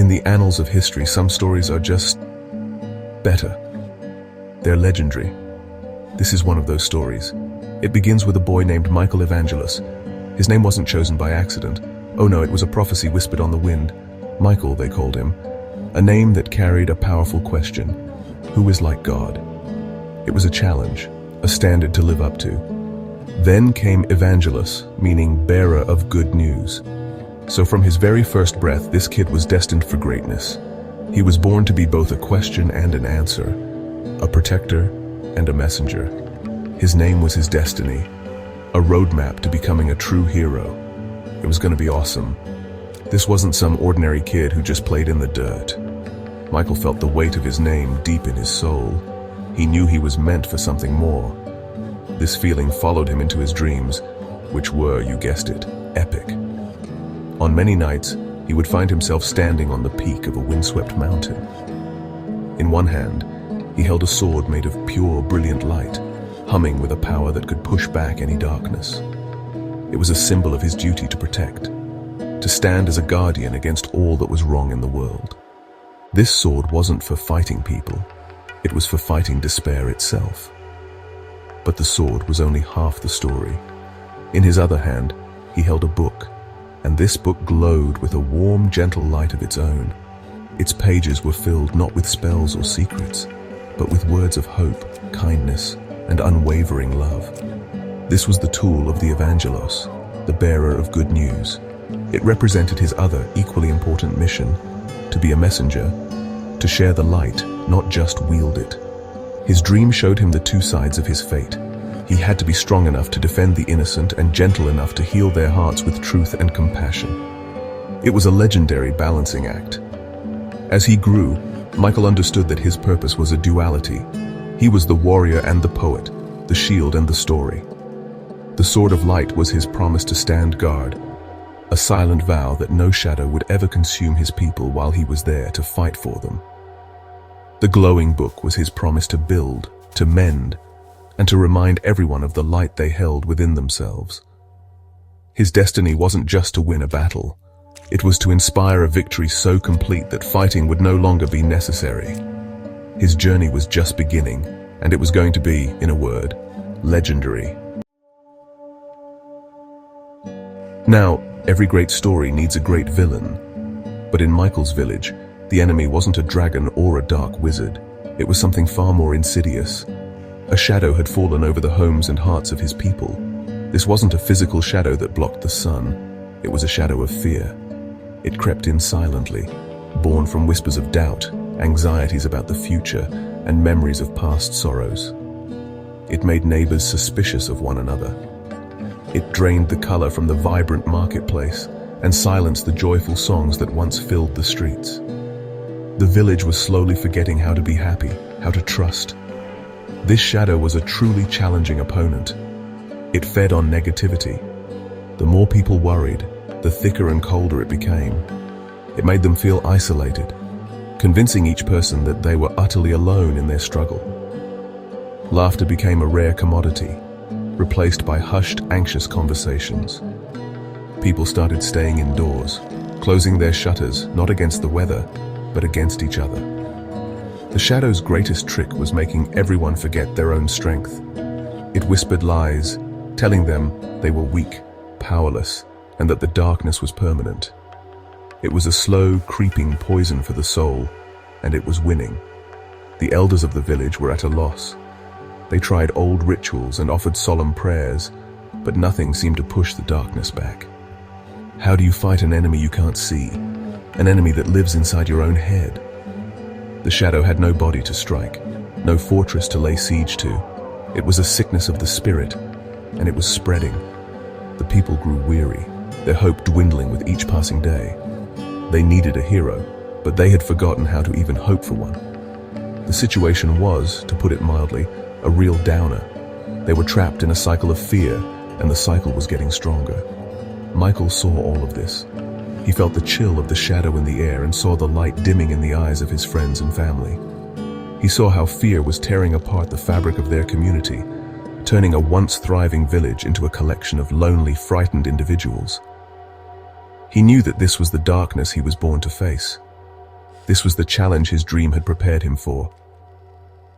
In the annals of history, some stories are just better. They're legendary. This is one of those stories. It begins with a boy named Michael Evangelos. His name wasn't chosen by accident. Oh no, it was a prophecy whispered on the wind. Michael, they called him. A name that carried a powerful question. Who is like God? It was a challenge, a standard to live up to. Then came Evangelos, meaning bearer of good news. So from his very first breath, this kid was destined for greatness. He was born to be both a question and an answer, a protector and a messenger. His name was his destiny, a roadmap to becoming a true hero. It was going to be awesome. This wasn't some ordinary kid who just played in the dirt. Michael felt the weight of his name deep in his soul. He knew he was meant for something more. This feeling followed him into his dreams, which were, you guessed it, epic. On many nights, he would find himself standing on the peak of a windswept mountain. In one hand, he held a sword made of pure, brilliant light, humming with a power that could push back any darkness. It was a symbol of his duty to protect, to stand as a guardian against all that was wrong in the world. This sword wasn't for fighting people, it was for fighting despair itself. But the sword was only half the story. In his other hand, he held a book, and this book glowed with a warm, gentle light of its own. Its pages were filled not with spells or secrets, but with words of hope, kindness, and unwavering love. This was the tool of the Evangelos, the bearer of good news. It represented his other, equally important mission, to be a messenger, to share the light, not just wield it. His dream showed him the two sides of his fate. He had to be strong enough to defend the innocent and gentle enough to heal their hearts with truth and compassion. It was a legendary balancing act. As he grew, Michael understood that his purpose was a duality. He was the warrior and the poet, the shield and the story. The sword of light was his promise to stand guard, a silent vow that no shadow would ever consume his people while he was there to fight for them. The glowing book was his promise to build, to mend, and to remind everyone of the light they held within themselves. His destiny wasn't just to win a battle. It was to inspire a victory so complete that fighting would no longer be necessary. His journey was just beginning, and it was going to be, in a word, legendary. Now, every great story needs a great villain. But in Michael's village, the enemy wasn't a dragon or a dark wizard. It was something far more insidious. A shadow had fallen over the homes and hearts of his people. This wasn't a physical shadow that blocked the sun. It was a shadow of fear. It crept in silently, born from whispers of doubt, anxieties about the future, and memories of past sorrows. It made neighbors suspicious of one another. It drained the color from the vibrant marketplace and silenced the joyful songs that once filled the streets. The village was slowly forgetting how to be happy, how to trust. This shadow was a truly challenging opponent. It fed on negativity. The more people worried, the thicker and colder it became. It made them feel isolated, convincing each person that they were utterly alone in their struggle. Laughter became a rare commodity, replaced by hushed, anxious conversations. People started staying indoors, closing their shutters not against the weather, but against each other. The shadow's greatest trick was making everyone forget their own strength. It whispered lies, telling them they were weak, powerless, and that the darkness was permanent. It was a slow, creeping poison for the soul, and it was winning. The elders of the village were at a loss. They tried old rituals and offered solemn prayers, but nothing seemed to push the darkness back. How do you fight an enemy you can't see? An enemy that lives inside your own head? The shadow had no body to strike, no fortress to lay siege to. It was a sickness of the spirit, and it was spreading. The people grew weary, their hope dwindling with each passing day. They needed a hero, but they had forgotten how to even hope for one. The situation was, to put it mildly, a real downer. They were trapped in a cycle of fear, and the cycle was getting stronger. Michael saw all of this. He felt the chill of the shadow in the air and saw the light dimming in the eyes of his friends and family. He saw how fear was tearing apart the fabric of their community, turning a once thriving village into a collection of lonely, frightened individuals. He knew that this was the darkness he was born to face. This was the challenge his dream had prepared him for.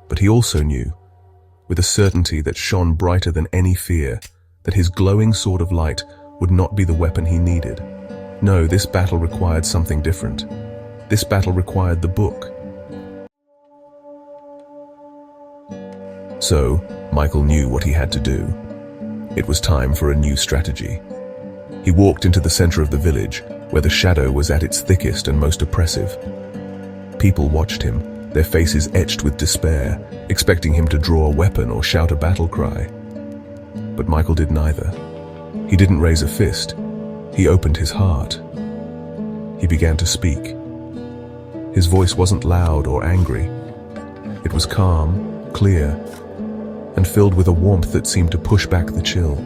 But he also knew, with a certainty that shone brighter than any fear, that his glowing sword of light would not be the weapon he needed. No, this battle required something different. This battle required the book. So, Michael knew what he had to do. It was time for a new strategy. He walked into the center of the village, where the shadow was at its thickest and most oppressive. People watched him, their faces etched with despair, expecting him to draw a weapon or shout a battle cry. But Michael did neither. He didn't raise a fist. He opened his heart. He began to speak. His voice wasn't loud or angry. It was calm, clear, and filled with a warmth that seemed to push back the chill.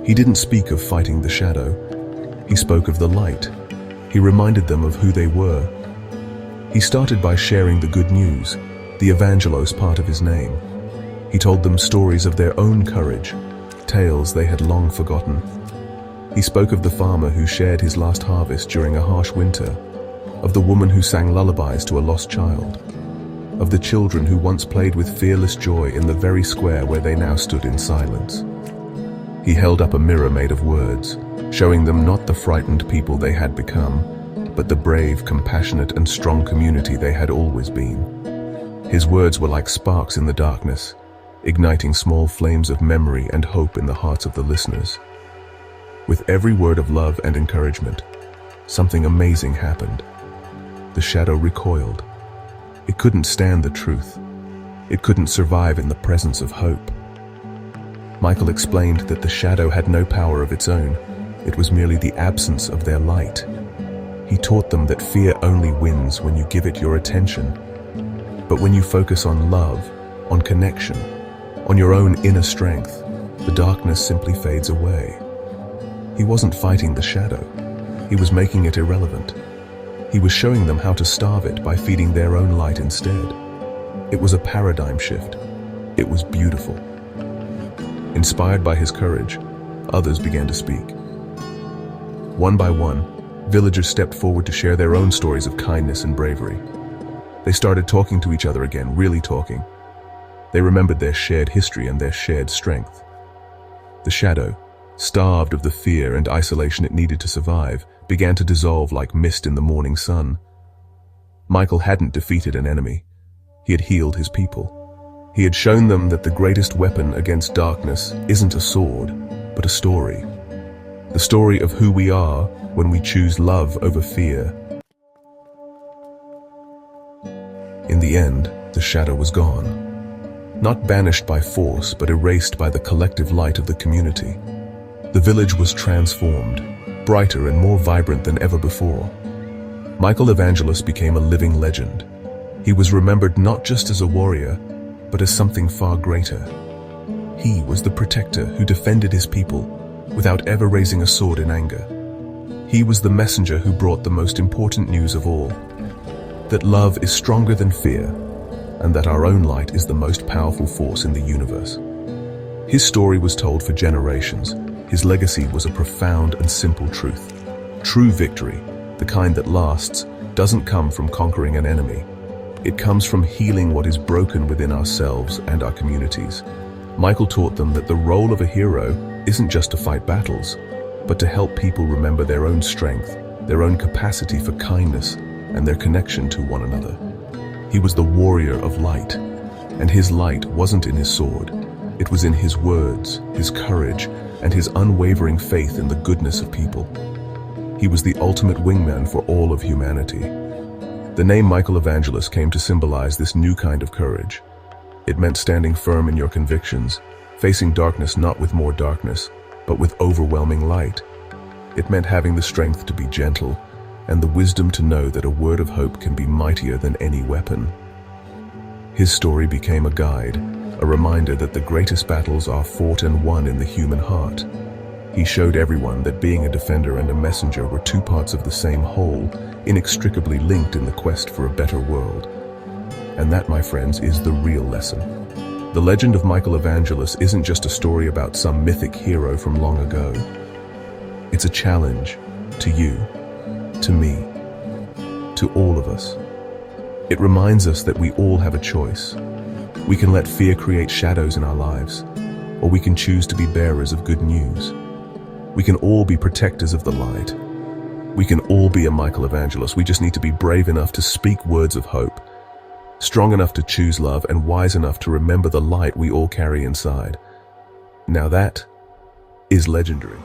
He didn't speak of fighting the shadow. He spoke of the light. He reminded them of who they were. He started by sharing the good news, the Evangelos part of his name. He told them stories of their own courage, tales they had long forgotten. He spoke of the farmer who shared his last harvest during a harsh winter, of the woman who sang lullabies to a lost child, of the children who once played with fearless joy in the very square where they now stood in silence. He held up a mirror made of words, showing them not the frightened people they had become, but the brave, compassionate, and strong community they had always been. His words were like sparks in the darkness, igniting small flames of memory and hope in the hearts of the listeners. With every word of love and encouragement, something amazing happened. The shadow recoiled. It couldn't stand the truth. It couldn't survive in the presence of hope. Michael explained that the shadow had no power of its own. It was merely the absence of their light. He taught them that fear only wins when you give it your attention. But when you focus on love, on connection, on your own inner strength, the darkness simply fades away. He wasn't fighting the shadow. He was making it irrelevant. He was showing them how to starve it by feeding their own light instead. It was a paradigm shift. It was beautiful. Inspired by his courage, others began to speak. One by one, villagers stepped forward to share their own stories of kindness and bravery. They started talking to each other again, really talking. They remembered their shared history and their shared strength. The shadow, starved of the fear and isolation it needed to survive, began to dissolve like mist in the morning sun. Michael hadn't defeated an enemy. He had healed his people. He had shown them that the greatest weapon against darkness isn't a sword, but a story. The story of who we are when we choose love over fear. In the end, the shadow was gone. Not banished by force, but erased by the collective light of the community. The village was transformed, brighter and more vibrant than ever before. Michael Evangelos became a living legend. He was remembered not just as a warrior, but as something far greater. He was the protector who defended his people without ever raising a sword in anger. He was the messenger who brought the most important news of all, that love is stronger than fear, and that our own light is the most powerful force in the universe. His story was told for generations. His legacy was a profound and simple truth. True victory, the kind that lasts, doesn't come from conquering an enemy. It comes from healing what is broken within ourselves and our communities. Michael taught them that the role of a hero isn't just to fight battles, but to help people remember their own strength, their own capacity for kindness, and their connection to one another. He was the warrior of light, and his light wasn't in his sword. It was in his words, his courage, and his unwavering faith in the goodness of people. He was the ultimate wingman for all of humanity. The name Michael Evangelos came to symbolize this new kind of courage. It meant standing firm in your convictions, facing darkness not with more darkness, but with overwhelming light. It meant having the strength to be gentle, and the wisdom to know that a word of hope can be mightier than any weapon. His story became a guide, a reminder that the greatest battles are fought and won in the human heart. He showed everyone that being a defender and a messenger were two parts of the same whole, inextricably linked in the quest for a better world. And that, my friends, is the real lesson. The legend of Michael Evangelos isn't just a story about some mythic hero from long ago. It's a challenge to you, to me, to all of us. It reminds us that we all have a choice. We can let fear create shadows in our lives, or we can choose to be bearers of good news. We can all be protectors of the light. We can all be a Michael Evangelos. We just need to be brave enough to speak words of hope, strong enough to choose love, and wise enough to remember the light we all carry inside. Now that is legendary.